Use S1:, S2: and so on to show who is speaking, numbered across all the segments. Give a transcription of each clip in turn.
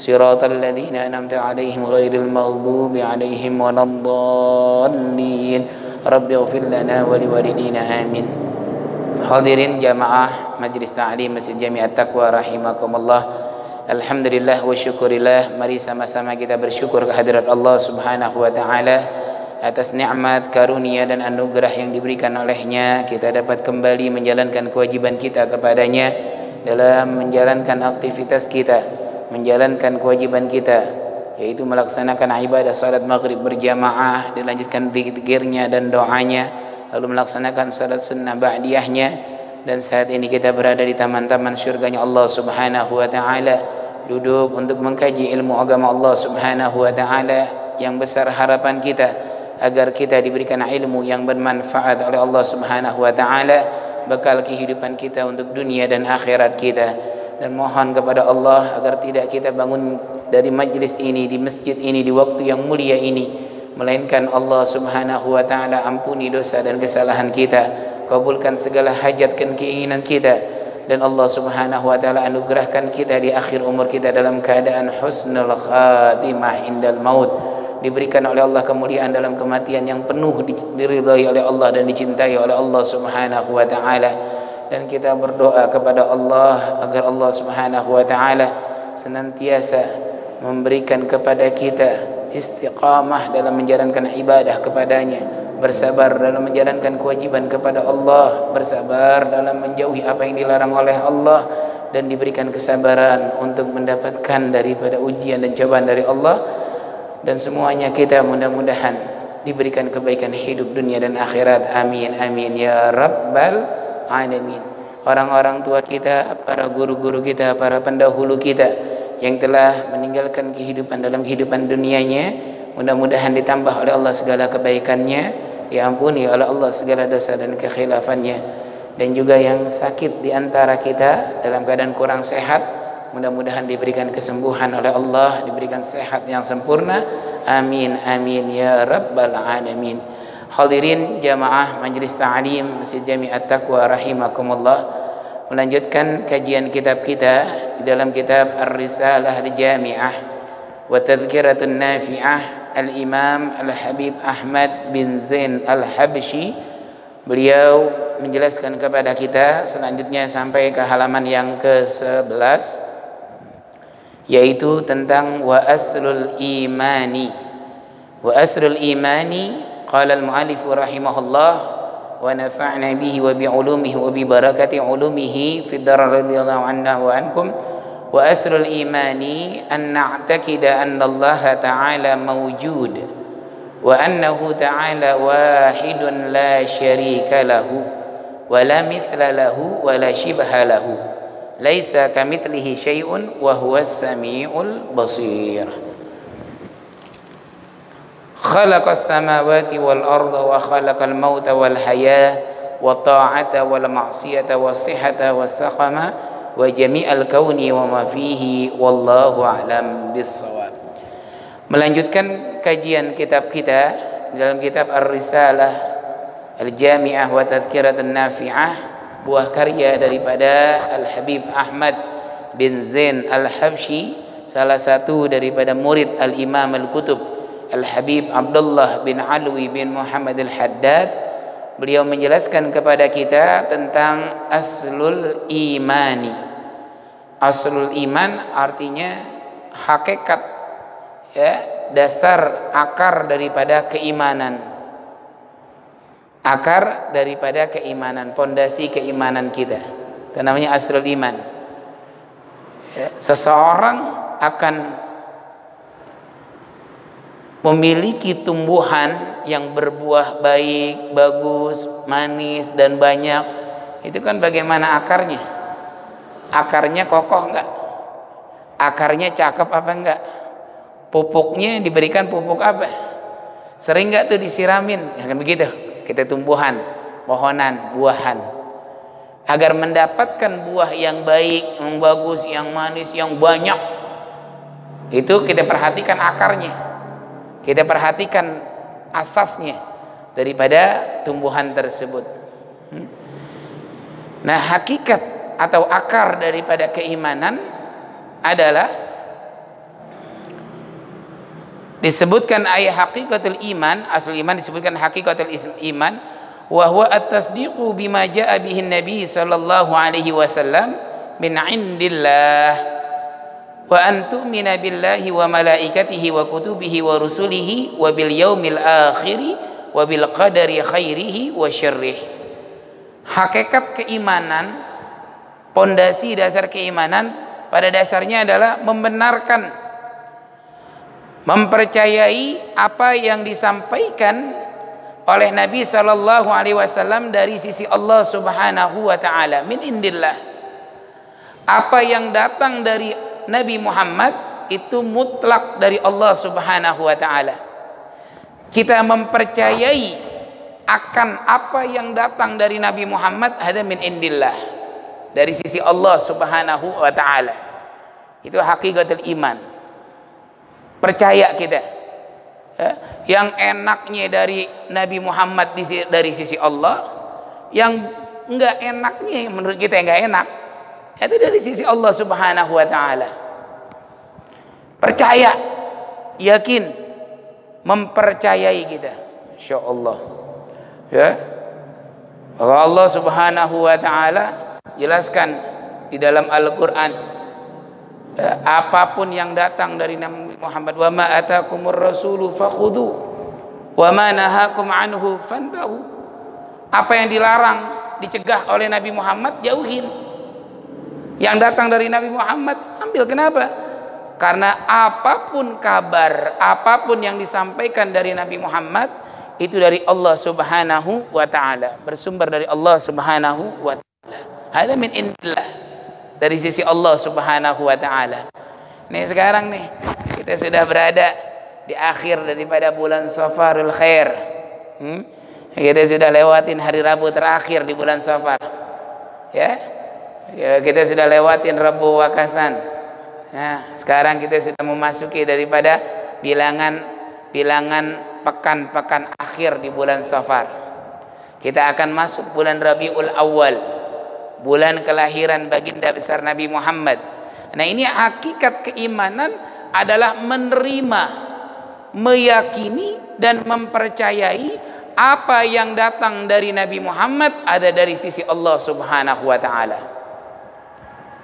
S1: siratal ladzina an'amta 'alaihim ghairil maghdubi 'alaihim waladdallin. Rabbighfir lana wa liwalidina amin. Hadirin jamaah Majlis Ta'lim Masjid Jami' At-Taqwa rahimakumullah. Alhamdulillah wa syukurillah, mari sama-sama kita bersyukur kehadirat Allah Subhanahu wa taala atas nikmat, karunia dan anugerah yang diberikan olehnya. Kita dapat kembali menjalankan kewajiban kita kepadanya dalam menjalankan aktivitas kita, menjalankan kewajiban kita, yaitu melaksanakan ibadah salat maghrib berjamaah, dilanjutkan zikirnya dan doanya, lalu melaksanakan salat sunnah ba'diyahnya. Dan saat ini kita berada di taman-taman syurganya Allah Subhanahu wa taala, duduk untuk mengkaji ilmu agama Allah Subhanahu wa taala. Yang besar harapan kita agar kita diberikan ilmu yang bermanfaat oleh Allah Subhanahu wa taala, bekal kehidupan kita untuk dunia dan akhirat kita. Dan mohon kepada Allah agar tidak kita bangun dari majlis ini, di masjid ini, di waktu yang mulia ini, melainkan Allah Subhanahu wa taala ampuni dosa dan kesalahan kita, kabulkan segala hajat dan keinginan kita, dan Allah Subhanahu wa taala anugerahkan kita di akhir umur kita dalam keadaan husnul khatimah indal maut, diberikan oleh Allah kemuliaan dalam kematian yang penuh diridhai oleh Allah dan dicintai oleh Allah Subhanahu wa taala. Dan kita berdoa kepada Allah agar Allah Subhanahu wa taala senantiasa memberikan kepada kita istiqamah dalam menjalankan ibadah kepadanya, bersabar dalam menjalankan kewajiban kepada Allah, bersabar dalam menjauhi apa yang dilarang oleh Allah, dan diberikan kesabaran untuk mendapatkan daripada ujian dan cobaan dari Allah. Dan semuanya kita mudah-mudahan diberikan kebaikan hidup dunia dan akhirat. Amin amin ya rabbal alamin. Orang-orang tua kita, para guru-guru kita, para pendahulu kita yang telah meninggalkan kehidupan dalam kehidupan dunianya, mudah-mudahan ditambah oleh Allah segala kebaikannya, diampuni oleh Allah segala dosa dan kekhilafannya. Dan juga yang sakit di antara kita dalam keadaan kurang sehat, mudah-mudahan diberikan kesembuhan oleh Allah, diberikan sehat yang sempurna. Amin amin ya rabbal alamin. Hadirin jamaah Majlis Ta'lim Masjid Jami' At-Taqwa rahimakumullah, melanjutkan kajian kitab kita di dalam kitab Ar-Risalah Al-Jami'ah wa Tadhkiratun Nafi'ah Al-Imam Al-Habib Ahmad bin Zain Al-Habshi. Beliau menjelaskan kepada kita selanjutnya sampai ke halaman yang ke-11, yaitu tentang wa aslul imani. Wa aslul imani, qala al-mu'allif rahimahullah wa nafa'na bihi wa bi ulumihi wa bi barakati ulumihi fi dar radhiyallahu anna wa ankum. Wa aslul imani an na'taqida anna Allah ta'ala mawjud wa annahu ta'ala wahidun la syarika lahu wa la mithla lahu wa la shibha lahu, laisa kamitslihi syai'un wa huwas samiul basir. Khalaqas samawati wal arda wa khalaqal mauta wal hayah wa ta'ata wal ma'siyata was sihhata was saqama wa jami'al kauni wa ma fihi wallahu a'lam bis-shawab. Melanjutkan kajian kitab kita dalam kitab Ar-Risalah Al-Jami'ah wa Tadhkiratun Nafi'ah, buah karya daripada Al-Habib Ahmad bin Zain Al-Habshi, salah satu daripada murid Al-Imam Al-Qutub Al-Habib Abdullah bin Alwi bin Muhammad Al-Haddad. Beliau menjelaskan kepada kita tentang aslul imani. Aslul iman artinya hakikat, ya, dasar, akar daripada keimanan. Akar daripada keimanan, pondasi keimanan kita. Itu namanya aslul iman. Ya, seseorang akan memiliki tumbuhan yang berbuah baik, bagus, manis dan banyak. Itu kan bagaimana akarnya? Akarnya kokoh enggak? Akarnya cakep apa enggak? Pupuknya diberikan pupuk apa? Sering enggak tuh disiramin? Ya kan begitu. Kita tumbuhan, pohonan, buahan. Agar mendapatkan buah yang baik, yang bagus, yang manis, yang banyak, itu kita perhatikan akarnya. Kita perhatikan asasnya daripada tumbuhan tersebut. Nah, hakikat atau akar daripada keimanan adalah disebutkan ayat hakikatul iman, asal iman disebutkan hakikatul iman, wa huwa at-tasdiqu bima jaa bihi nabi sallallahu alaihi wasallam min indillah wa an tu'mina billahi wa malaikatihi wa kutubihi wa rusulihi wa bil yaumil akhiri wa bil qadari khairihi wa syarrihi. Hakikat keimanan, pondasi dasar keimanan pada dasarnya adalah membenarkan, mempercayai apa yang disampaikan oleh Nabi sallallahu alaihi wasallam dari sisi Allah Subhanahu wa taala, min indillah. Apa yang datang dari Nabi Muhammad itu mutlak dari Allah Subhanahu wa taala. Kita mempercayai akan apa yang datang dari Nabi Muhammad hada min indillah, dari sisi Allah Subhanahu wa taala. Itu hakikatul iman. Percaya kita, ya, yang enaknya dari Nabi Muhammad dari sisi Allah, yang enggak enaknya menurut kita enggak enak itu dari sisi Allah Subhanahu wa taala. Percaya, yakin, mempercayai kita, insyaallah, ya. Allah Subhanahu wa taala jelaskan di dalam Al-Qur'an, apapun yang datang dari Nabi Muhammad, wa ma atakumur rasulu fakhudhu wa ma nahakum anhu fantahu. Apa yang dilarang, dicegah oleh Nabi Muhammad, jauhin. Yang datang dari Nabi Muhammad, ambil. Kenapa? Karena apapun kabar, apapun yang disampaikan dari Nabi Muhammad itu dari Allah Subhanahu wa taala, bersumber dari Allah Subhanahu wa taala. Hada min indillah, dari sisi Allah Subhanahu wa taala. Nih sekarang nih kita sudah berada di akhir daripada bulan Safarul Khair. Kita sudah lewatin hari Rabu terakhir di bulan Safar. Ya. Kita sudah lewatin Rabu Wakasan. Nah, sekarang kita sudah memasuki daripada bilangan pekan-pekan akhir di bulan Safar. Kita akan masuk bulan Rabiul Awal, bulan kelahiran baginda besar Nabi Muhammad. Nah, ini hakikat keimanan adalah menerima, meyakini dan mempercayai apa yang datang dari Nabi Muhammad ada dari sisi Allah Subhanahu wa taala.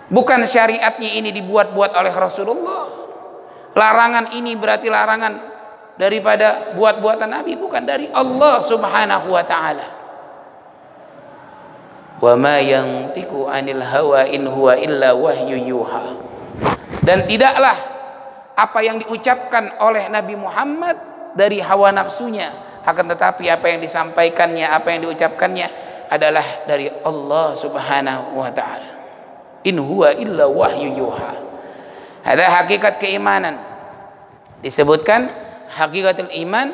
S1: Bukan syariatnya ini dibuat-buat oleh Rasulullah. Larangan ini berarti larangan daripada buat-buatan Nabi, bukan, dari Allah Subhanahu wa taala. Wa ma yantiqu 'anil hawa in huwa illa wahyu yuha. Dan tidaklah apa yang diucapkan oleh Nabi Muhammad dari hawa nafsunya, akan tetapi apa yang disampaikannya, apa yang diucapkannya adalah dari Allah Subhanahu wa taala. In huwa illa wahyu yuha. Ada hakikat keimanan. Disebutkan hakikatul iman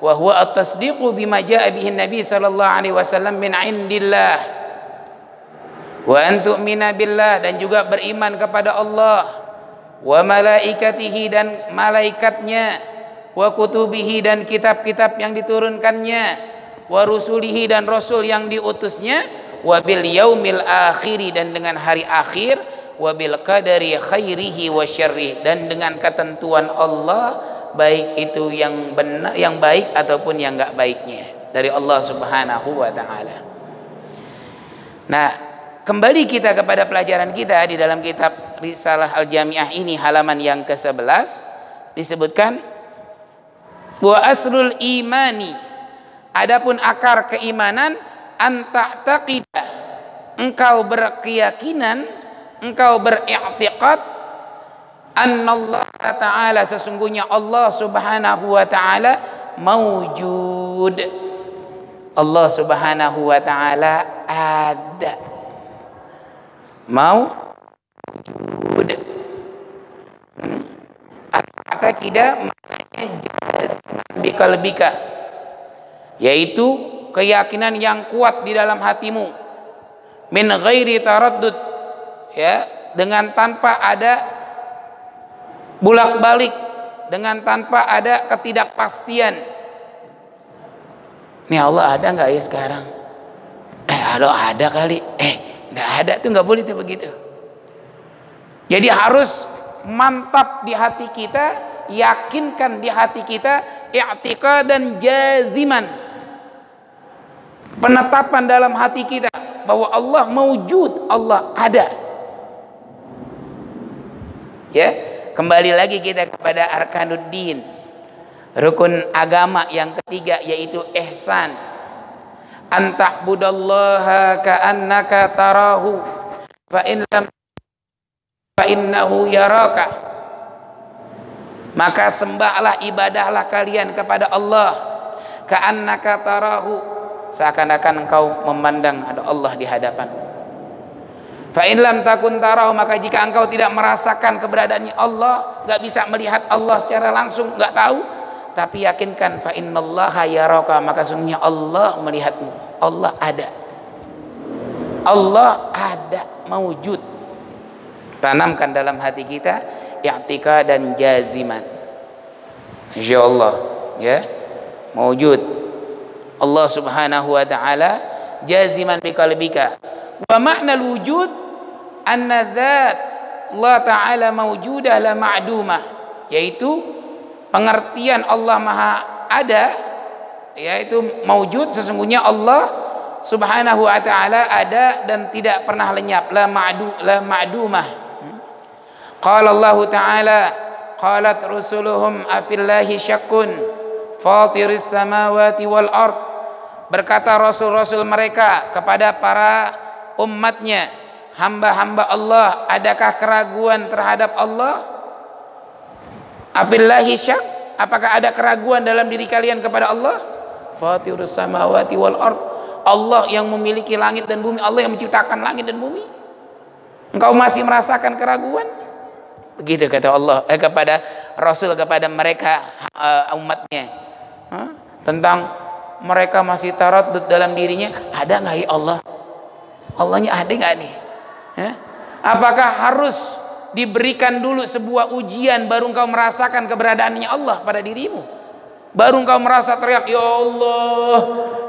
S1: wa huwa at-tasdiqu bima jaa bihi Nabi sallallahu alaihi wasallam min indillah. Wa an tu'mina billah, dan juga beriman kepada Allah, wa malaikatihi, dan malaikatnya, wa kutubihi, dan kitab-kitab yang diturunkannya, wa rusulihi, dan rasul yang diutusnya, wa bil yaumil akhiri, dan dengan hari akhir, wa bil qadari khairihi wa syarrihi, dan dengan ketentuan Allah, baik itu yang benar, yang baik ataupun yang enggak baiknya dari Allah Subhanahu wa taala. Nah, kembali kita kepada pelajaran kita di dalam kitab Risalah Al-Jami'ah ini, halaman yang ke-11, disebutkan wa aslul imani, adapun akar keimanan, anta taqidah, engkau berkeyakinan, engkau beriktikad, annallah ta'ala, sesungguhnya Allah Subhanahu wa ta'ala maujud, Allah Subhanahu wa ta'ala ada, maujud. Taqidah maknanya biqalbika, yaitu keyakinan yang kuat di dalam hatimu, min ghairi taraddud, ya, dengan tanpa ada bulak-balik, dengan tanpa ada ketidakpastian. Nih Allah ada nggak ya sekarang? Allah ada kali. Nggak ada tuh, nggak boleh tuh begitu. Jadi harus mantap di hati kita yakinkan di hati kita i'tiqadan jaziman, penetapan dalam hati kita bahwa Allah maujud, Allah ada. Ya, kembali lagi kita kepada arkanuddin, rukun agama yang ketiga, yaitu ihsan. Anta'budallaha ka'annaka tarahu fa in lam fa innahu yaraka. Maka sembahlah, ibadahlah kalian kepada Allah ka'annaka tarahu, seakan-akan engkau memandang ada Allah di hadapan. Fa in lam takun tarahu, maka jika engkau tidak merasakan keberadaannya Allah, enggak bisa melihat Allah secara langsung, enggak tahu, tapi yakinkan fa innallaha yaraka, maka sungguhnya Allah melihatmu. Allah ada. Allah ada, maujud. Tanamkan dalam hati kita i'tiqadan jaziman. Insyaallah, ya. Maujud Allah Subhanahu wa taala jaziman bi qalbika. Wa ma'na al-wujud anna dzat Allah taala mawjudah la ma'dumah, yaitu pengertian Allah Maha ada, yaitu maujud, sesungguhnya Allah Subhanahu wa taala ada dan tidak pernah lenyap, la ma'dumah. Qala Allah taala qalat rusuluhum afillahi syakkun fatiris samawati wal ard, berkata rasul-rasul mereka kepada para umatnya, hamba-hamba Allah, adakah keraguan terhadap Allah? Afillahi syak, apakah ada keraguan dalam diri kalian kepada Allah? Fatirus samawati wal ard, Allah yang memiliki langit dan bumi, Allah yang menciptakan langit dan bumi. Engkau masih merasakan keraguan? Begitu kata Allah kepada Rasul, kepada mereka umatnya, tentang mereka masih taraddud dalam dirinya, ada nggak ya Allah? Allahnya ada nggak nih? Apakah harus diberikan dulu sebuah ujian baru engkau merasakan keberadaannya Allah pada dirimu? Baru engkau merasa teriak, ya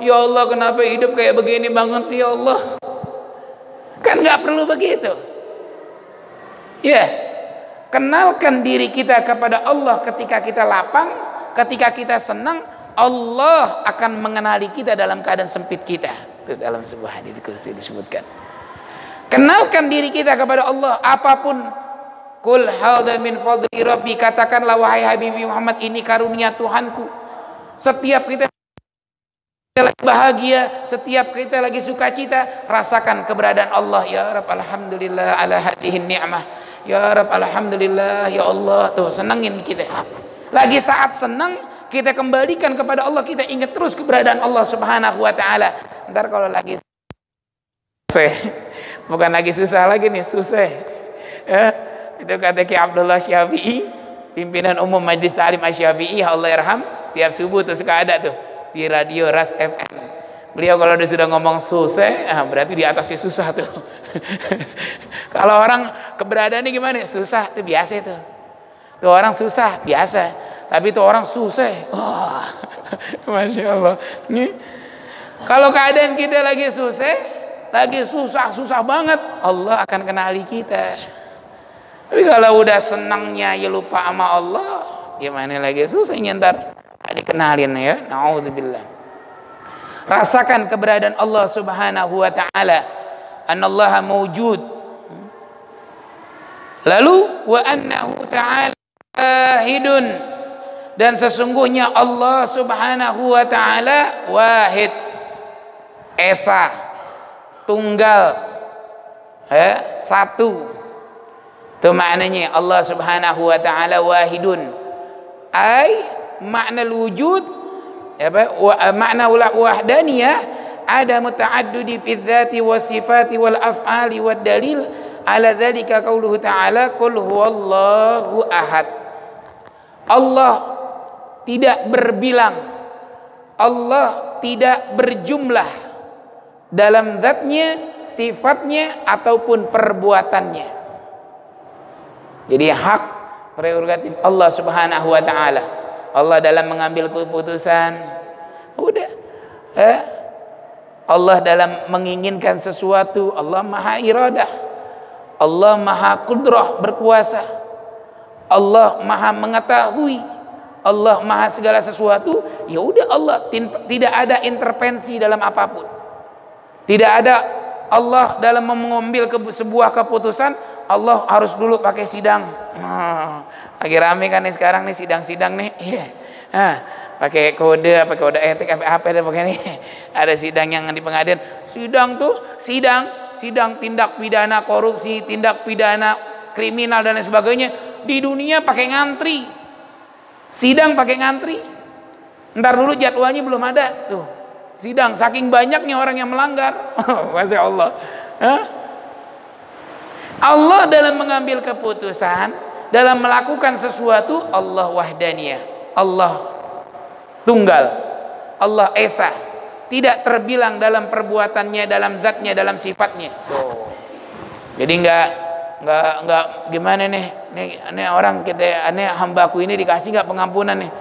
S1: Allah kenapa hidup kayak begini banget sih ya Allah? Kan nggak perlu begitu. Ya, kenalkan diri kita kepada Allah ketika kita lapang, ketika kita senang, Allah akan mengenali kita dalam keadaan sempit kita. Itu dalam sebuah hadits qudsi disebutkan. Kenalkan diri kita kepada Allah apapun. Qul hadza min fadli rabbi, katakanlah wahai Habibi Muhammad, ini karunia Tuhanku. Setiap kita lagi bahagia, setiap kita lagi sukacita, rasakan keberadaan Allah. Ya Rabb, alhamdulillah ala hadhihi ni'mah. Ya Rabb, alhamdulillah ya Allah. Tuh, senangin kita. Lagi saat senang, kita kembalikan kepada Allah, kita ingat terus keberadaan Allah Subhanahu wa taala. Ntar kalau lagi susah, bukan lagi susah lagi nih, susah. Itu kata Ki Abdullah Syafi'i, pimpinan umum Majelis Ta'lim Asy-Syafi'i, Allah yarham, tiap subuh tuh suka ada tuh di radio Ras FM. Beliau kalau dia sudah ngomong susah, berarti di atasnya susah tuh. Kalau orang keberadaannya gimana? Susah, itu biasa itu. Tuh orang susah, biasa. Tapi itu orang susah. Wah, Masya Allah. Nih, kalau keadaan kita lagi susah banget, Allah akan kenali kita. Tapi kalau udah senangnya ya lupa sama Allah, gimana lagi susahnya ntar dikenalin ya. Na'udzubillah. Rasakan keberadaan Allah Subhanahu wa taala, anallaha mawjud. Lalu wa annahu ta'ala wahidun, dan sesungguhnya Allah Subhanahu wa taala wahid, esa, tunggal, satu. Itu maknanya Allah Subhanahu wa taala wahidun. Ai makna wujud, makna wahdaniyah ada muta'addudi fi dzati was sifati wal af'ali wad dalil ala dzalika qauluhu ta'ala qul huwallahu ahad. Allah tidak berbilang, Allah tidak berjumlah dalam zatnya, sifatnya ataupun perbuatannya. Jadi hak prerogatif Allah Subhanahu wa taala. Allah dalam mengambil keputusan, udah. Allah dalam menginginkan sesuatu, Allah maha iradah. Allah maha qudrah, berkuasa. Allah Maha mengetahui, Allah Maha segala sesuatu. Ya udah, Allah tidak ada intervensi dalam apapun. Tidak ada Allah dalam mengambil sebuah keputusan, Allah harus dulu pakai sidang. Lagi rame kan nih sekarang nih sidang-sidang nih. Pakai kode etik apa nih. Ada sidang yang di pengadilan. Sidang tuh sidang tindak pidana korupsi, tindak pidana kriminal dan lain sebagainya. Di dunia pakai ngantri. Sidang pakai ngantri. Ntar dulu jadwalnya belum ada tuh. Sidang saking banyaknya orang yang melanggar. Masya Allah. Allah dalam mengambil keputusan, dalam melakukan sesuatu, Allah wahdaniyah, Allah tunggal, Allah esa, tidak terbilang dalam perbuatannya, dalam zatnya, dalam sifatnya. Tuh. Jadi enggak gimana nih orang kita, hambaku ini dikasih enggak pengampunan nih,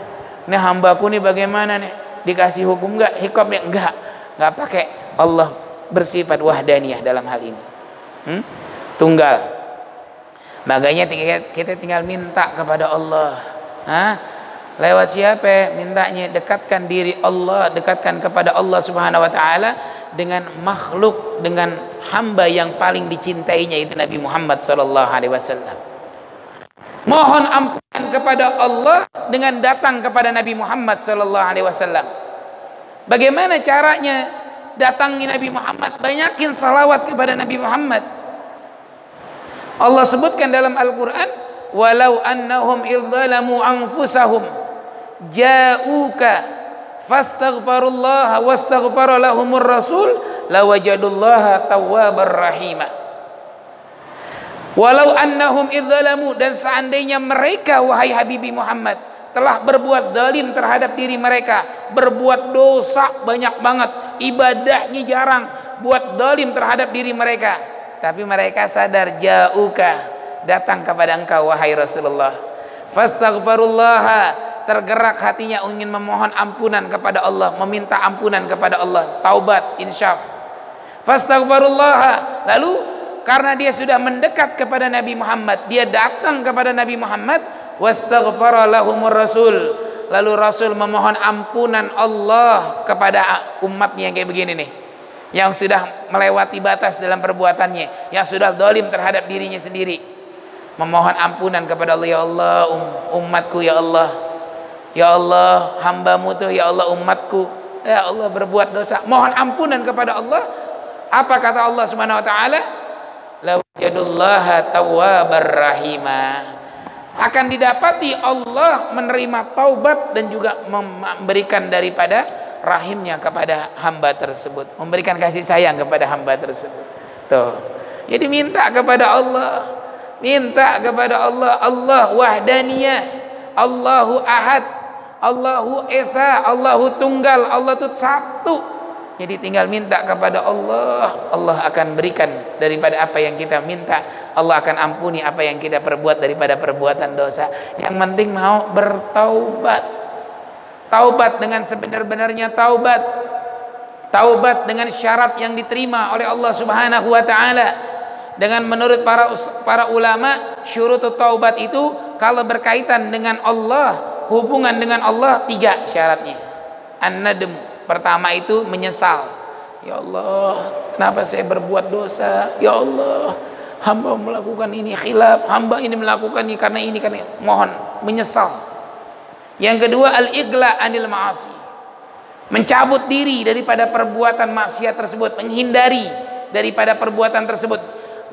S1: ini hambaku nih bagaimana nih, dikasih hukum enggak, hikmahnya enggak pakai. Allah bersifat wahdaniyah dalam hal ini, tunggal. Makanya kita tinggal minta kepada Allah. Lewat siapa? Mintanya dekatkan diri Allah, dekatkan kepada Allah Subhanahu wa taala dengan makhluk, dengan hamba yang paling dicintainya, itu Nabi Muhammad sallallahu alaihi wasallam. Mohon ampunan kepada Allah dengan datang kepada Nabi Muhammad sallallahu alaihi wasallam. Bagaimana caranya datangi Nabi Muhammad? Banyakin salawat kepada Nabi Muhammad. Allah sebutkan dalam Al-Qur'an, walau annahum idzalamu anfusahum ja'uka fastaghfirullaha wastaghfara lahumur rasul lawajadullaha tawwabar rahima. Walau annahum idzalamu, dan seandainya mereka wahai Habibi Muhammad telah berbuat zalim terhadap diri mereka, berbuat dosa banyak banget, ibadahnya jarang, buat zalim terhadap diri mereka, tapi mereka sadar, ja'uka, datang kepada engkau wahai Rasulullah, fastaghfirullaha, tergerak hatinya ingin memohon ampunan kepada Allah, meminta ampunan kepada Allah, taubat, insyaf. Fastaghfirullaha, lalu karena dia sudah mendekat kepada Nabi Muhammad, dia datang kepada Nabi Muhammad, wastaghfara lahumur rasul, lalu Rasul memohon ampunan Allah kepada umatnya yang kayak begini nih, yang sudah melewati batas dalam perbuatannya, yang sudah zalim terhadap dirinya sendiri, memohon ampunan kepada Allah. Ya Allah, umatku, ya Allah, ya Allah, hambamu tuh, ya Allah, umatku, ya Allah berbuat dosa, mohon ampunan kepada Allah. Apa kata Allah Subhanahu wa taala? La wajadullaha tawwabar rahimah. Akan didapati Allah menerima taubat dan juga memberikan daripada rahimnya kepada hamba tersebut, memberikan kasih sayang kepada hamba tersebut. Tuh. Jadi minta kepada Allah, minta kepada Allah. Allah wahdaniyah, Allahu ahad, Allahu esa, Allahu tunggal, Allah itu satu. Jadi tinggal minta kepada Allah, Allah akan berikan daripada apa yang kita minta. Allah akan ampuni apa yang kita perbuat daripada perbuatan dosa. Yang penting mau bertaubat. Taubat dengan sebenar-benarnya taubat. Taubat dengan syarat yang diterima oleh Allah Subhanahu wa taala. Dengan menurut para ulama, syurutut taubat itu kalau berkaitan dengan Allah, hubungan dengan Allah, 3 syaratnya. An-nadm, pertama itu menyesal. Ya Allah, kenapa saya berbuat dosa? Ya Allah, hamba melakukan ini khilaf, hamba ini melakukan ini karena ini, mohon menyesal. Yang kedua, al-igla anil ma'asi, mencabut diri daripada perbuatan maksiat tersebut, menghindari daripada perbuatan tersebut.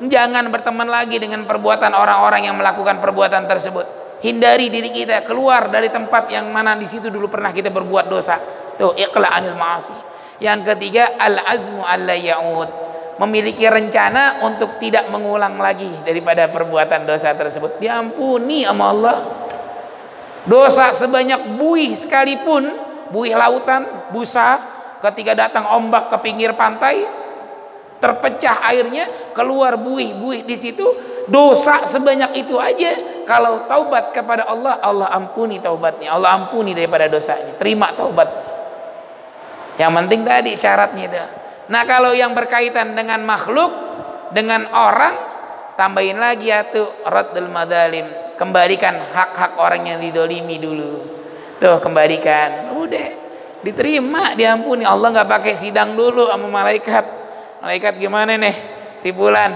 S1: Jangan berteman lagi dengan perbuatan orang-orang yang melakukan perbuatan tersebut. Hindari diri kita keluar dari tempat yang mana di situ dulu pernah kita berbuat dosa. Tuh, iqla anil ma'asi. Yang ketiga, al-azmu alla ya'ud, memiliki rencana untuk tidak mengulang lagi daripada perbuatan dosa tersebut. Diampuni sama Allah. Dosa sebanyak buih sekalipun, buih lautan, busa, ketika datang ombak ke pinggir pantai, terpecah airnya, keluar buih-buih di situ, dosa sebanyak itu aja, kalau taubat kepada Allah, Allah ampuni taubatnya, Allah ampuni daripada dosanya, terima taubat. Yang penting tadi syaratnya itu. Nah, kalau yang berkaitan dengan makhluk, dengan orang, tambahin lagi ya tuh raddul madzalim, kembalikan hak-hak orang yang didolimi dulu. Tuh kembalikan, udah diterima, diampuni. Allah nggak pakai sidang dulu sama malaikat. Malaikat gimana nih si fulan?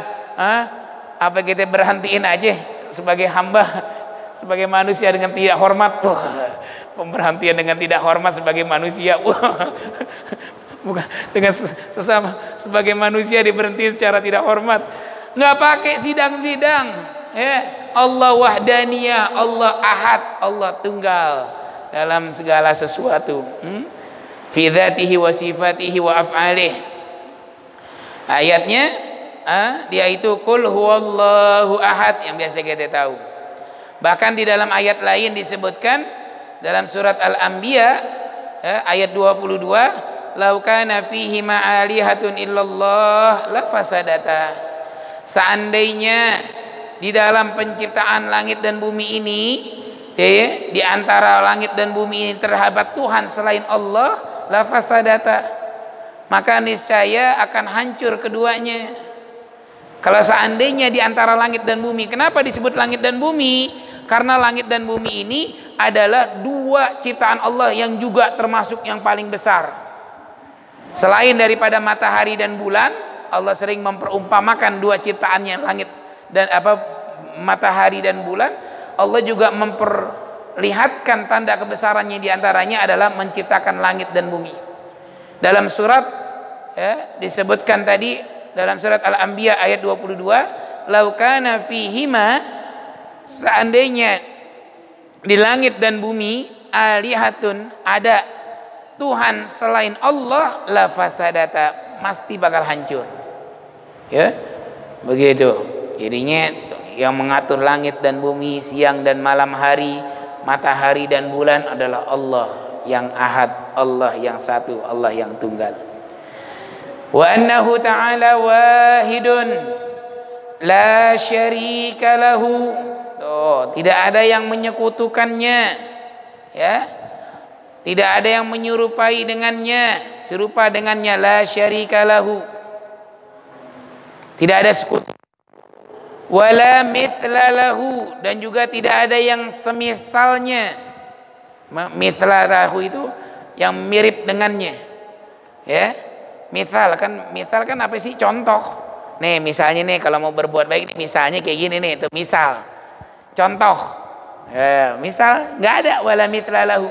S1: Apa kita berhentiin aja sebagai hamba, sebagai manusia dengan tidak hormat? Pemberhentian dengan tidak hormat sebagai manusia. Bukan dengan sesama sebagai manusia diberhenti secara tidak hormat. Nggak pakai sidang-sidang. Ya, Allah wahdaniyah, Allah ahad, Allah tunggal dalam segala sesuatu. Fi dzatihi wa sifatihi wa af'alih. Ayatnya dia itu qul huwallahu ahad yang biasa kita tahu. Bahkan di dalam ayat lain disebutkan dalam surat Al-Anbiya ayat 22, "Lau kana fihi ma'alihatun illallah la fasadata." Seandainya di dalam penciptaan langit dan bumi ini, di antara langit dan bumi ini terdapat Tuhan selain Allah, la fasadata, maka niscaya akan hancur keduanya. Kalau seandainya di antara langit dan bumi, kenapa disebut langit dan bumi? Karena langit dan bumi ini adalah dua ciptaan Allah yang juga termasuk yang paling besar. Selain daripada matahari dan bulan, Allah sering memperumpamakan dua ciptaannya, langit dan matahari dan bulan. Allah juga memperlihatkan tanda kebesarannya, diantaranya adalah menciptakan langit dan bumi. Dalam surat disebutkan tadi dalam surat Al-Anbiya ayat 22, "Lau kana fihima," seandainya di langit dan bumi, alihatun, ada Tuhan selain Allah, la fasadata, pasti bakal hancur. Ya, begitu. Jadinya yang mengatur langit dan bumi, siang dan malam hari, matahari dan bulan adalah Allah yang ahad, Allah yang satu, Allah yang tunggal. Wa annahu ta'ala wahidun la syarika lahu. Tidak ada yang menyekutukannya, ya. Tidak ada yang menyerupai dengannya, serupa dengannya, la syarika lahu. Tidak ada sekutu. Wala mithla lahu, dan juga tidak ada yang semisalnya. Mithla lahu itu yang mirip dengannya. Ya. Misal kan apa sih? Contoh. Nih, misalnya nih kalau mau berbuat baik, misalnya kayak gini nih, itu misal. Contoh. Misal enggak ada wala mithla lahu.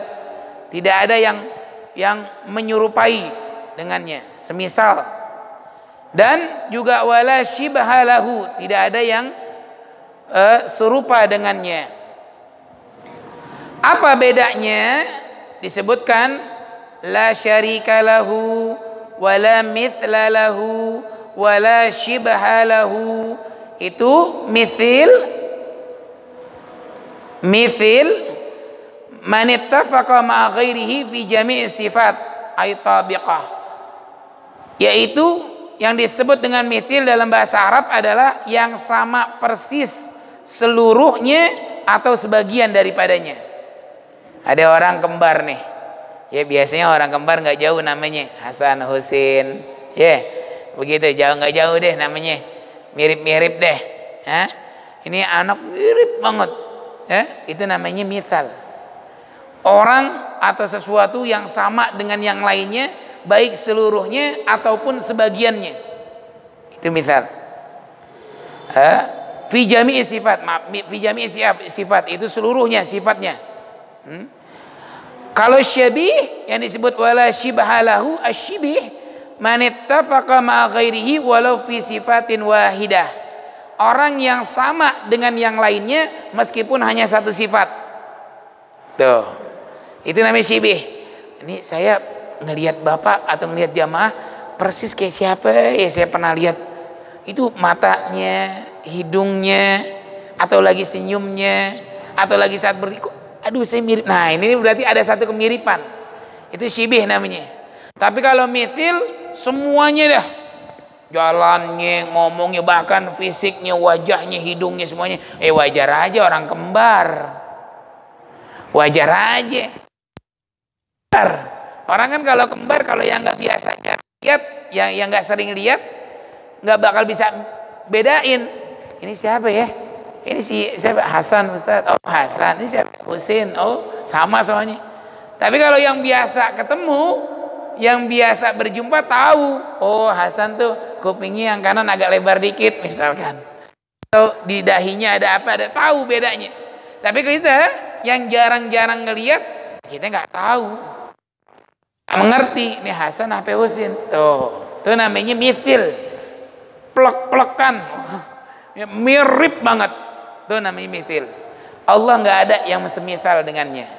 S1: Tidak ada yang menyerupai dengannya, semisal. Dan juga wala syibha lahu, tidak ada yang serupa dengannya. Apa bedanya? Disebutkan la syarika lahu wala mithla lahu wala syibha lahu. Itu mithil man ittafaqa ma'a ghairihi fi jami' sifat ay tabiqah, yaitu yang disebut dengan mithil dalam bahasa Arab adalah yang sama persis seluruhnya atau sebagian daripadanya. Ada orang kembar nih, ya biasanya orang kembar nggak jauh namanya Hasan Husin, ya begitu, nggak jauh deh namanya, mirip-mirip deh. Ini anak mirip banget, ya itu namanya mithal. Orang atau sesuatu yang sama dengan yang lainnya, baik seluruhnya ataupun sebagiannya, itu misal. Fi jami'i sifat, fi jami'i sifat itu seluruhnya sifatnya. Kalau syabih yang disebut wala syibhalahu, asyibih man ittafaqa ma'a ghairihi walau fi sifatin wahidah, orang yang sama dengan yang lainnya meskipun hanya satu sifat. Tuh, itu namanya syibih. Ini saya ngelihat bapak atau ngelihat jamaah persis kayak siapa ya, saya pernah lihat itu matanya, hidungnya, atau lagi senyumnya, atau lagi saat aduh saya mirip. Nah ini berarti ada satu kemiripan, itu syibih namanya. Tapi kalau mithil semuanya dah, jalannya, ngomongnya, bahkan fisiknya, wajahnya, hidungnya, semuanya wajar aja orang kembar, wajar aja. Orang kan kalau kembar, kalau yang nggak biasanya lihat, yang nggak sering lihat, nggak bakal bisa bedain. Ini siapa ya? Ini si siapa? Hasan Ustaz. Oh Hasan. Ini siapa? Husin. Oh sama soalnya. Tapi kalau yang biasa ketemu, yang biasa berjumpa tahu. Oh Hasan tuh kupingnya yang kanan agak lebar dikit misalkan. Atau di dahinya ada apa? Ada tahu bedanya. Tapi kita yang jarang-jarang ngelihat, kita nggak tahu. Mengerti. Ini Hasan apa Husin? Tuh namanya mithil. Plek-plekan. Mirip banget. Itu namanya mithil. Allah nggak ada yang semisal dengannya.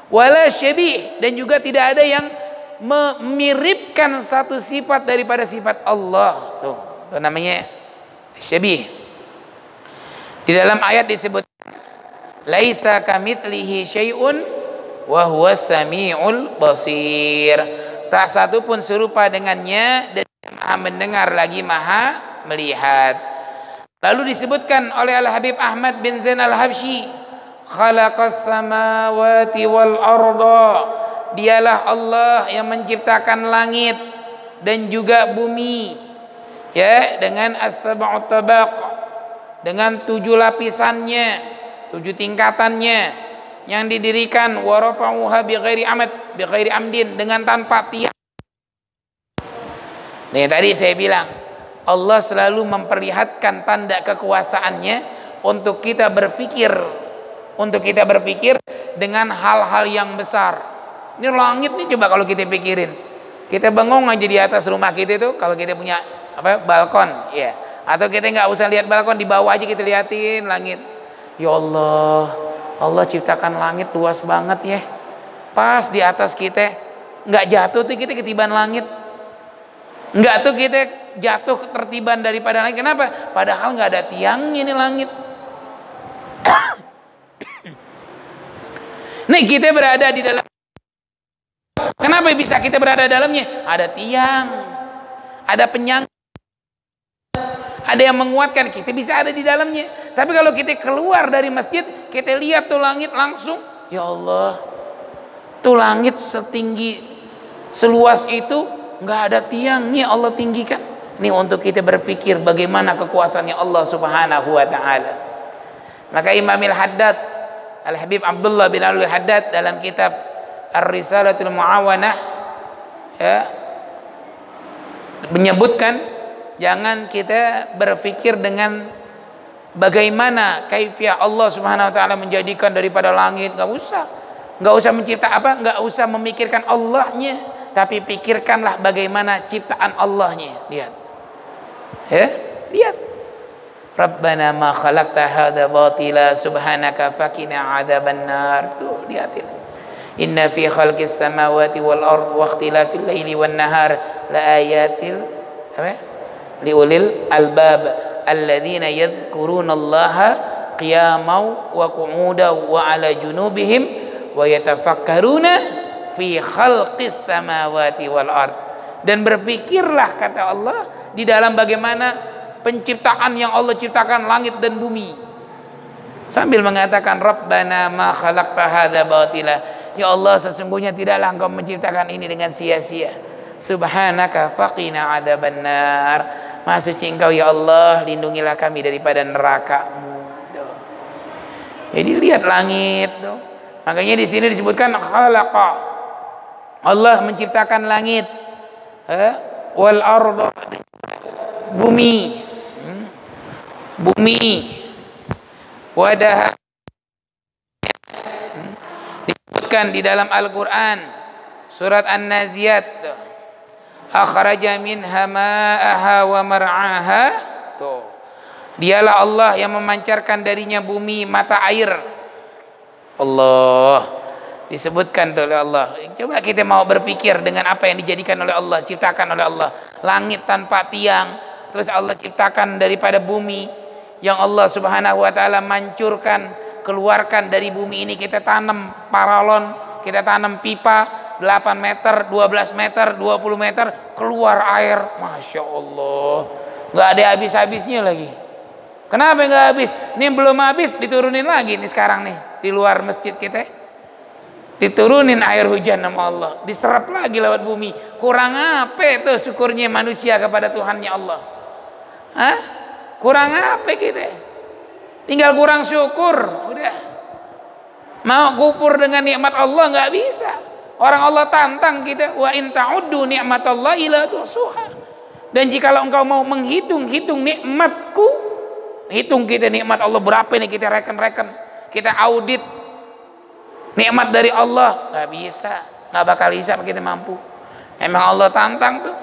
S1: Wala syabih, dan juga tidak ada yang memiripkan satu sifat daripada sifat Allah. Itu namanya syabih. Di dalam ayat disebut laisa kamitslihi syai'un wa huwas samiul basir. Tak satu pun serupa dengannya, dan Maha mendengar lagi Maha melihat. Lalu disebutkan oleh Al-Habib Ahmad bin Zain Al-Habsyi, khalaqas samawati wal arda. Dialah Allah yang menciptakan langit dan juga bumi. Ya, dengan as-sab'ut tabaq, dengan 7 lapisannya, 7 tingkatannya yang didirikan, wa rafa'uha bighairi amdin, dengan tanpa tiang. Nih tadi saya bilang, Allah selalu memperlihatkan tanda kekuasaannya untuk kita berpikir dengan hal-hal yang besar. Ini langit nih, coba kalau kita pikirin, kita bengong aja di atas rumah kita itu, kalau kita punya balkon, ya, atau kita nggak usah lihat balkon, di bawah aja kita liatin langit. Ya Allah, Allah ciptakan langit luas banget ya. Pas di atas kita, nggak jatuh tuh kita ketiban langit. Enggak tuh kita jatuh tertiban daripada langit. Kenapa? Padahal nggak ada tiangnya ini langit. Nih kita berada di dalam. Kenapa bisa kita berada di dalamnya? Ada tiang, ada penyangga, ada yang menguatkan kita bisa ada di dalamnya. Tapi kalau kita keluar dari masjid, kita lihat tuh langit langsung. Ya Allah, tuh langit setinggi, seluas itu. Nggak ada tiangnya Allah tinggikan. Ini untuk kita berpikir bagaimana kekuasaannya Allah Subhanahu wa taala. Maka Imam Al-Haddad, Al-Habib Abdullah bin Al-Haddad dalam kitab Ar-Risalatul Mu'awanah ya, menyebutkan jangan kita berpikir dengan bagaimana kaifiyah Allah Subhanahu wa taala menjadikan daripada langit. Nggak usah mencipta nggak usah memikirkan Allahnya, tapi pikirkanlah bagaimana ciptaan Allahnya. Lihat. Ya, lihat. Rabbana ma khalaqta hadza batila subhanaka faqina adzabannar. Tuh, lihatin. Inna fi khalqis samawati wal ard wa ikhtilafil laili wan nahar la ayatil liulil albab alladzina yadhkurunallaha qiyaman wa qu'udan wa 'ala junubihim wa yatafakkaruna fi khalqis samawati wal ard. Dan berfikirlah, kata Allah, di dalam bagaimana penciptaan yang Allah ciptakan langit dan bumi, sambil mengatakan Rabbana ma khalaqta hadza batila. Ya Allah, sesungguhnya tidaklah Engkau menciptakan ini dengan sia-sia. Subhanaka faqina adzabannar. Maha suci Engkau ya Allah, lindungilah kami daripada neraka-Mu. Jadi lihat langit tuh. Makanya di sini disebutkan khalaqa. Allah menciptakan langit, wal arda, bumi, wadah. Disebutkan di dalam Al-Quran surat An-Naziyat, akhraja minha ma'aha wa mar'aha. Tuh, dialah Allah yang memancarkan darinya bumi mata air. Allah disebutkan oleh Allah. Coba kita mau berpikir dengan apa yang dijadikan oleh Allah, ciptakan oleh Allah. Langit tanpa tiang, terus Allah ciptakan daripada bumi yang Allah Subhanahu wa taala mancurkan, keluarkan dari bumi ini. Kita tanam paralon, kita tanam pipa 8 meter, 12 meter, 20 meter, keluar air. Masya Allah, nggak ada habis-habisnya lagi. Kenapa nggak habis? Ini belum habis, diturunin lagi nih sekarang nih di luar masjid kita, diturunin air hujan sama Allah, diserap lagi lewat bumi. Kurang apa itu syukurnya manusia kepada Tuhannya Allah? Hah? Kurang apa kita? Tinggal kurang syukur, udah. Mau kufur dengan nikmat Allah nggak bisa. Orang Allah tantang kita, wa in ta'uddu ni'matallahi la tuhsuha. Dan jikalau engkau mau menghitung-hitung nikmatku, hitung kita nikmat Allah berapa nih, kita reken-reken, kita audit nikmat dari Allah, nggak bisa, nggak bakal bisa kita mampu. Emang Allah tantang tuh,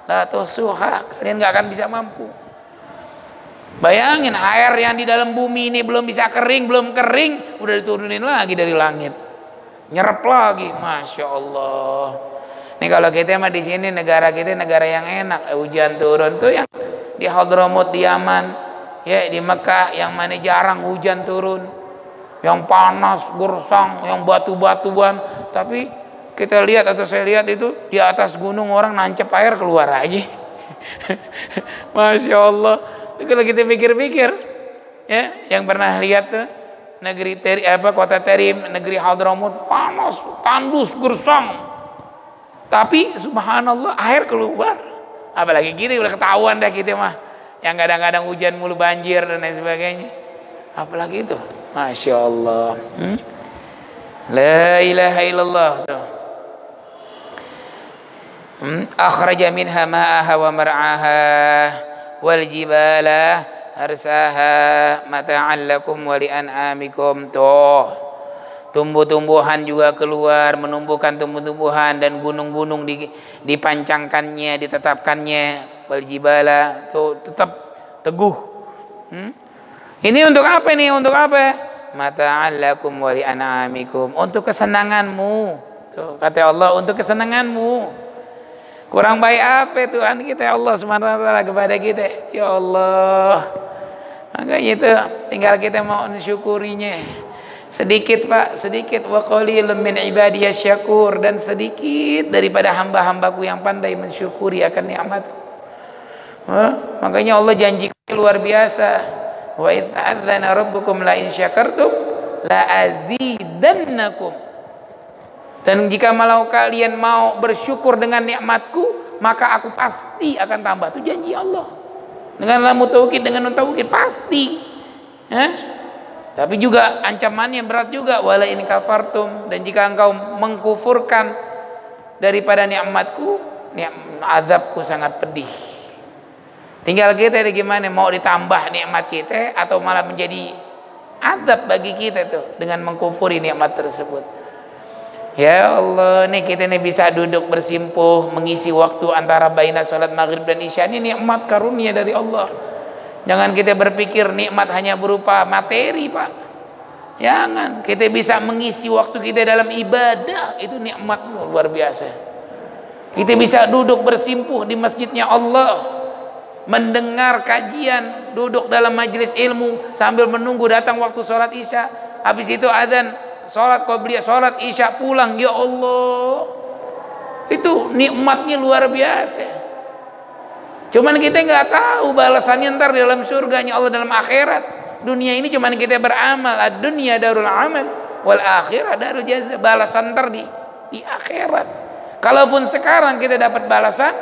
S1: la tuhsuha, kalian nggak akan bisa mampu. Bayangin air yang di dalam bumi ini belum bisa kering, belum kering, udah diturunin lagi dari langit, nyerap lagi, masya Allah. Nih kalau kita mah di sini negara kita negara yang enak, hujan turun tuh yang di Hadramut di Yaman, ya di Mekah yang mana jarang hujan turun, yang panas gersang, yang batu-batuan. Tapi kita lihat atau saya lihat itu di atas gunung orang nancep air keluar aja, masya Allah. Kalau kita pikir-pikir, ya, yang pernah lihat tuh negeri kota Terim, negeri Hadramut panas, tandus, gersang, tapi subhanallah air keluar. Apalagi kita udah ketahuan dah kita mah, yang kadang-kadang hujan mulu banjir dan lain sebagainya. Apalagi itu, masya Allah. La ilaha illallah. Akhraja minha ma'aha wa mar'aha wal jibala arsaha mata'an lakum wa li'an'amikum. Tuh, tumbuh-tumbuhan juga keluar, menumbuhkan tumbuh-tumbuhan, dan gunung-gunung dipancangkannya, ditetapkannya. Wal jibala, tuh tetap teguh. Ini untuk apa nih? Untuk apa? Mata'an lakum wa li'an'amikum, untuk kesenanganmu. Tuh, kata Allah, untuk kesenanganmu. Kurang baik apa Tuhan kita, Allah SWT kepada kita, ya Allah. Makanya itu tinggal kita mau mensyukurinya. Sedikit Pak, sedikit. Wa qalilun min ibadiyas syakur, dan sedikit daripada hamba-hambaku yang pandai mensyukuri akan nikmatku. Makanya Allah janjikan luar biasa. Wa idz ta'adzana rabbukum la in syakartum la azidannakum. Dan jika malau kalian mau bersyukur dengan nikmatku, maka aku pasti akan tambah. Itu janji Allah. Dengan lamu taukid, dengan nun taukid, pasti. Tapi juga ancamannya berat juga. Wala in kafartum, dan jika engkau mengkufurkan daripada nikmatku, azabku sangat pedih. Tinggal kita gimana, mau ditambah nikmat kita atau malah menjadi azab bagi kita tuh dengan mengkufuri nikmat tersebut. Ya Allah, nih kita nih bisa duduk bersimpuh, mengisi waktu antara baina salat maghrib dan isya, ini nikmat karunia dari Allah. Jangan kita berpikir nikmat hanya berupa materi, Pak. Jangan, kita bisa mengisi waktu kita dalam ibadah, itu nikmat luar biasa. Kita bisa duduk bersimpuh di masjidnya Allah, mendengar kajian, duduk dalam majelis ilmu sambil menunggu datang waktu salat isya. Habis itu azan salat qabliyah, salat isya, pulang. Ya Allah, itu nikmatnya luar biasa. Cuman kita nggak tahu balasannya ntar di dalam surganya Allah, dalam akhirat. Dunia ini cuman kita beramal, ad-dunya darul amal wal akhirah darul jaza. Balasan ntar di akhirat. Kalaupun sekarang kita dapat balasan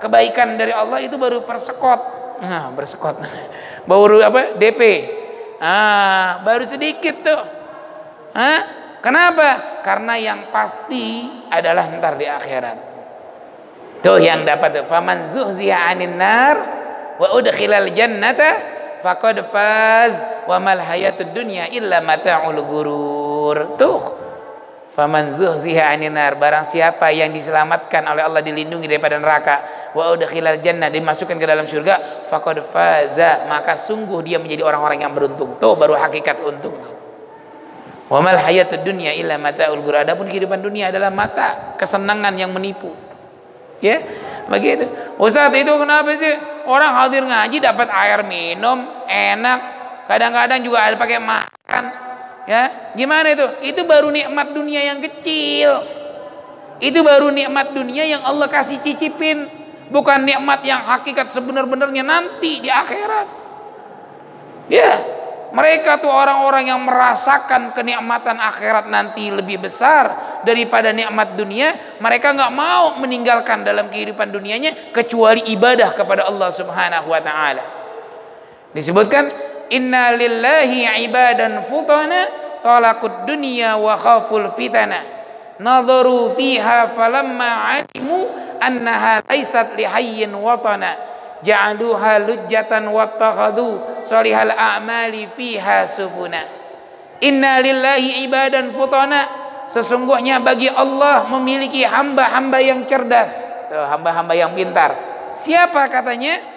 S1: kebaikan dari Allah, itu baru persekot. Nah, bersekot. Baru apa? DP. Baru sedikit tuh. Kenapa? Karena yang pasti adalah ntar di akhirat. Tuh yang dapat tuh. Faman zuhziha 'anil nar wa udkhilal jannata faqad faz wa mal hayatud dunya illa mata'ul ghurur. Tuh. Faman zuhziha 'anil nar, barang siapa yang diselamatkan oleh Allah, dilindungi daripada neraka, wa udkhilal jannah, dimasukkan ke dalam surga, faqad faza, maka sungguh dia menjadi orang-orang yang beruntung. Tuh baru hakikat untung tuh. Wa mal hayatud dunya illa mata'ul ghurur. Adapun kehidupan dunia adalah mata kesenangan yang menipu. Ya, begitu. Ustaz, itu kenapa sih orang hadir ngaji dapat air minum enak, kadang-kadang juga ada pakai makan. Ya, gimana itu? Itu baru nikmat dunia yang kecil. Itu baru nikmat dunia yang Allah kasih cicipin, bukan nikmat yang hakikat sebenar-benarnya nanti di akhirat. Ya. Mereka tuh orang-orang yang merasakan kenikmatan akhirat nanti lebih besar daripada nikmat dunia. Mereka nggak mau meninggalkan dalam kehidupan dunianya kecuali ibadah kepada Allah Subhanahu wa taala. Disebutkan Inna lillahi ibadan futana talaqud dunya wa khaful fitana nadharu fiha falamma alimu annaha laysat lihayyin watana ja'aluha lujjatan wattakhadhu salihal a'mali fiha sufuna. Inna lillahi ibadan futana, sesungguhnya bagi Allah memiliki hamba-hamba yang cerdas, hamba-hamba yang pintar. Siapa katanya?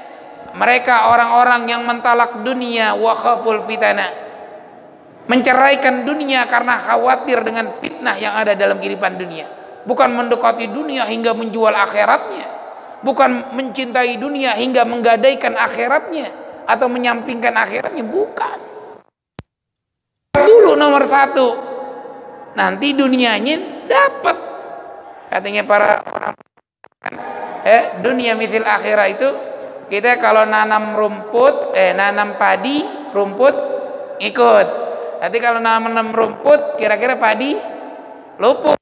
S1: Mereka orang-orang yang mentalak dunia wa khaful fitana, menceraikan dunia karena khawatir dengan fitnah yang ada dalam kehidupan dunia. Bukan mendekati dunia hingga menjual akhiratnya, bukan mencintai dunia hingga menggadaikan akhiratnya atau menyampingkan akhiratnya, bukan. Dulu nomor satu, nanti dunianya dapat. Katanya para orang, dunia mithil akhirah itu, kita kalau nanam rumput, nanam padi, rumput ikut. Nanti kalau nanam rumput, kira-kira padi luput.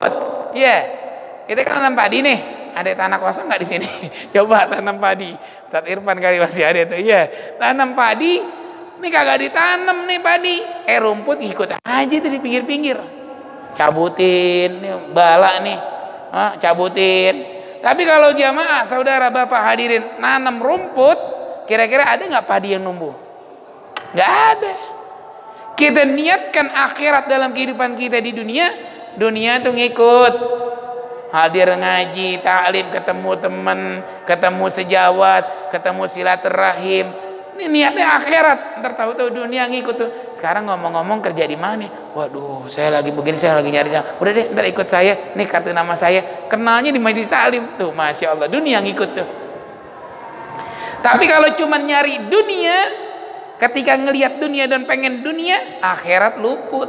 S1: Iya. Kita kan nanam padi nih. Ada tanah kosong nggak di sini? Coba tanam padi. Ustaz Irfan kali masih ada tuh. Iya. Tanam padi, ini kagak ditanam nih padi. Rumput ikut aja tuh di pinggir-pinggir. Cabutin, nih, bala nih. Cabutin. Tapi kalau jamaah, saudara bapak hadirin, nanam rumput, kira-kira ada nggak padi yang numbuh? Nggak ada. Kita niatkan akhirat dalam kehidupan kita di dunia, dunia tuh ngikut. Hadir ngaji, taklim, ketemu teman, ketemu sejawat, ketemu silaturahim. Ini niatnya akhirat. Ntar tahu-tahu dunia ngikut tuh. Sekarang ngomong-ngomong kerja di mana? Waduh, saya lagi begini, saya lagi nyari. Udah deh, ntar ikut saya. Nih kartu nama saya. Kenalnya di majelis taklim. Tuh, masya Allah, dunia ngikut tuh. Tapi kalau cuma nyari dunia, ketika ngelihat dunia dan pengen dunia, akhirat luput.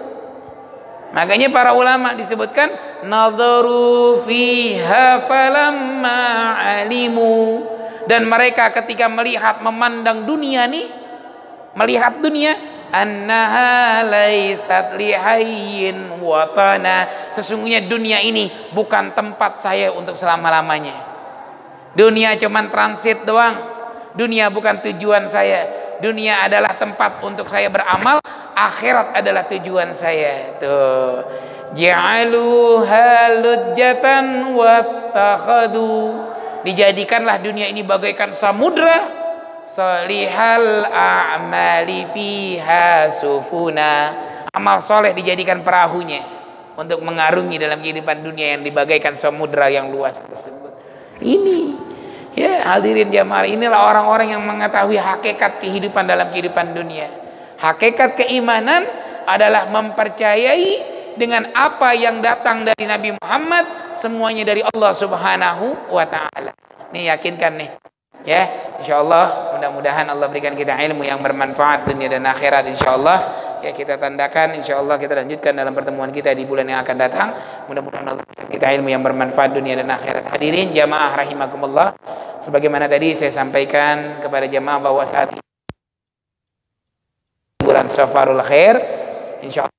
S1: Makanya para ulama disebutkan nadharu fiha falamma alimu, dan mereka ketika melihat, memandang dunia nih, melihat dunia, annaha laysat lihayyin watana, sesungguhnya dunia ini bukan tempat saya untuk selama-lamanya. Dunia cuman transit doang. Dunia bukan tujuan saya. Dunia adalah tempat untuk saya beramal, akhirat adalah tujuan saya. Tuh. Ja'aluha lujjatan wattakhadhu, dijadikanlah dunia ini bagaikan samudra, salihal a'mali fiha sufuna, amal soleh dijadikan perahunya untuk mengarungi dalam kehidupan dunia yang dibagaikan samudra yang luas tersebut. Ini ya hadirin jamaah, inilah orang-orang yang mengetahui hakikat kehidupan dalam kehidupan dunia. Hakikat keimanan adalah mempercayai dengan apa yang datang dari Nabi Muhammad, semuanya dari Allah Subhanahu wa ta'ala. Nih yakinkan nih. Ya, insyaallah mudah-mudahan Allah berikan kita ilmu yang bermanfaat dunia dan akhirat insyaallah. Ya, kita tandakan insyaallah, kita lanjutkan dalam pertemuan kita di bulan yang akan datang. Mudah-mudahan Allah berikan kita ilmu yang bermanfaat dunia dan akhirat. Hadirin jamaah rahimakumullah, sebagaimana tadi saya sampaikan kepada jamaah bahwa saat ini bulan Safarul Khair, insyaallah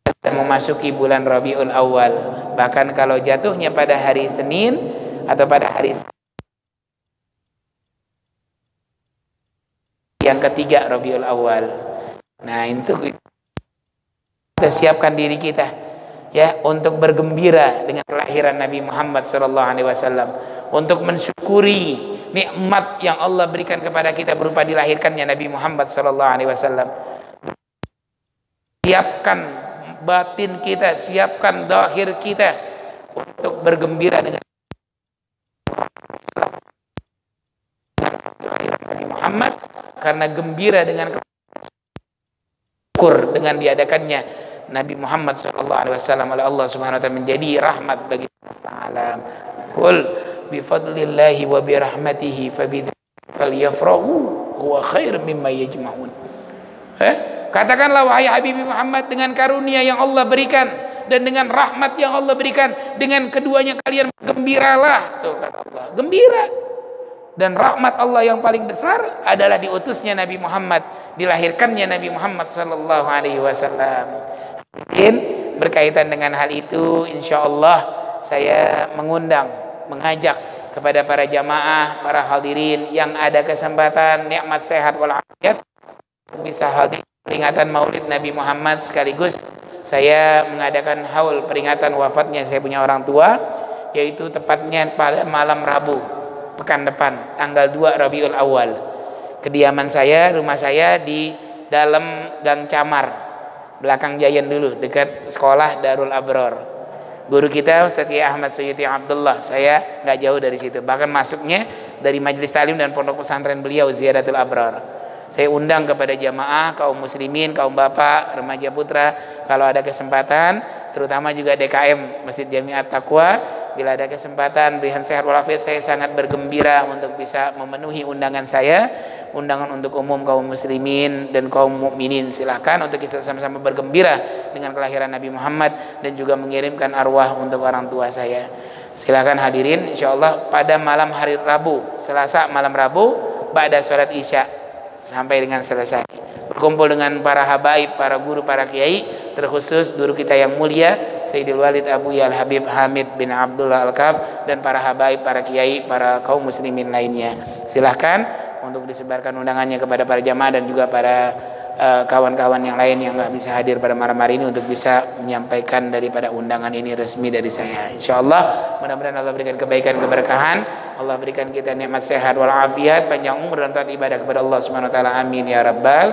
S1: kita memasuki bulan Rabiul Awal. Bahkan kalau jatuhnya pada hari Senin atau pada hari yang ketiga Rabiul Awal. Nah, itu kita siapkan diri kita ya untuk bergembira dengan kelahiran Nabi Muhammad SAW, untuk mensyukuri nikmat yang Allah berikan kepada kita berupa dilahirkannya Nabi Muhammad SAW. Siapkan batin kita, siapkan zahir kita untuk bergembira dengan Nabi Muhammad, karena gembira dengan syukur dengan diadakannya Nabi Muhammad SAW oleh Allah Subhanahu wa taala menjadi rahmat bagi alam. Qul bi fadlillahi wa bi rahmatihi fabidzalika falyafrahu huwa khairum mimma yajma'un. Katakanlah wahai Habibi Muhammad, dengan karunia yang Allah berikan dan dengan rahmat yang Allah berikan, dengan keduanya kalian gembiralah. Tuh kata Allah, gembira. Dan rahmat Allah yang paling besar adalah diutusnya Nabi Muhammad, dilahirkannya Nabi Muhammad sallallahu alaihi wasallam. Berkaitan dengan hal itu, insyaallah saya mengajak kepada para jamaah, para hadirin yang ada kesempatan nikmat sehat walafiat bisa hadir peringatan Maulid Nabi Muhammad, sekaligus saya mengadakan haul peringatan wafatnya saya punya orang tua, yaitu tepatnya pada malam Rabu pekan depan tanggal 2 Rabiul Awal. Kediaman saya, rumah saya di dalam Gang Camar, belakang Jayan dulu, dekat sekolah Darul Abror. Guru kita Ustaz Kiai Ahmad Suyuti Abdullah, saya nggak jauh dari situ. Bahkan masuknya dari majelis talim dan pondok pesantren beliau Ziyadatul Abrar. Saya undang kepada jamaah, kaum muslimin, kaum bapak, remaja putra, kalau ada kesempatan, terutama juga DKM Masjid Jamiat Taqwa, bila ada kesempatan berikan sehat walafiat, saya sangat bergembira untuk bisa memenuhi undangan saya, undangan untuk umum kaum muslimin dan kaum mukminin. Silakan untuk kita sama-sama bergembira dengan kelahiran Nabi Muhammad dan juga mengirimkan arwah untuk orang tua saya. Silakan hadirin, insyaallah pada malam hari Rabu, Selasa malam Rabu, ba'da salat Isya sampai dengan selesai. Berkumpul dengan para habaib, para guru, para kiai, terkhusus guru kita yang mulia Sayyidil Walid Abu Yal Habib Hamid bin Abdullah Al-Kaf dan para habaib, para kiai, para kaum muslimin lainnya. Silahkan untuk disebarkan undangannya kepada para jamaah dan juga para kawan-kawan yang lain yang nggak bisa hadir pada malam hari ini untuk bisa menyampaikan daripada undangan ini resmi dari saya. Insyaallah mudah-mudahan Allah berikan kebaikan, keberkahan, Allah berikan kita nikmat sehat walafiat, panjang umur dan taat ibadah kepada Allah Subhanahu wa taala. Amin ya rabbal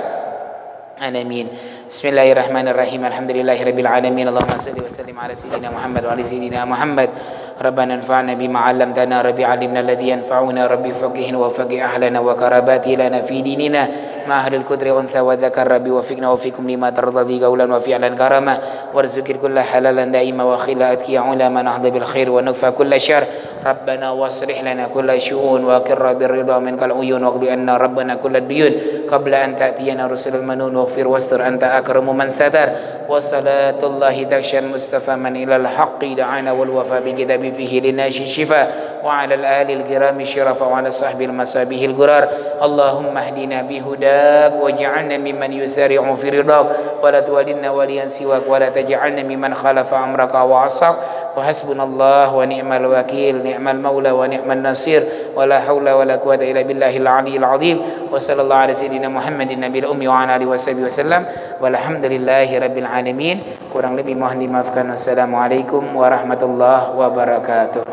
S1: alamin. Bismillahirrahmanirrahim. Alhamdulillahirabbil alamin. Allahumma shalli wa sallim ala sayyidina Muhammad wa ala sayyidina Muhammad. ربنا انفعنا بما علمتنا ربي علمنا الذي ينفعنا ربي فقهنا وفقه أهلنا وكرباتي لنا في ديننا مع أهل القدر أنثى وذكر ربي وفقنا وفيكم لما ترضى قولا وفعلا كرما وارزق كل حلالا دائما وخلا أتكي علما نهض بالخير ونكفى كل شر ربنا واصلح لنا كل شؤون وقر بالرضا منك العيون واقضي عنا ربنا كل الديون قبل أن تأتينا رسل المنون واغفر واستر أنت أكرم من ستر وصلاة الله تغشى المصطفى من إلى الحق دعانا والوفاء بكتاب فيه للناس الشفاء وعلى الآل الكرام الشرفاء وعلى صحب المصابيح الغرار اللهم اهدنا بهداك واجعلنا ممن يسارع في رضاك ولا تولنا وليا سواك ولا تجعلنا ممن خالف أمرك وعصاك وحسبنا الله ونعم الوكيل نعم المولى ونعم النصير ولا حول ولا قوة إلا بالله العلي العظيم وصلى الله على سيدنا محمد النبي الأمي وعلى آله وصحبه وسلم والحمد لله رب العالمين. Kurang lebih mohon dimaafkan. Assalamualaikum warahmatullahi wabarakatuh.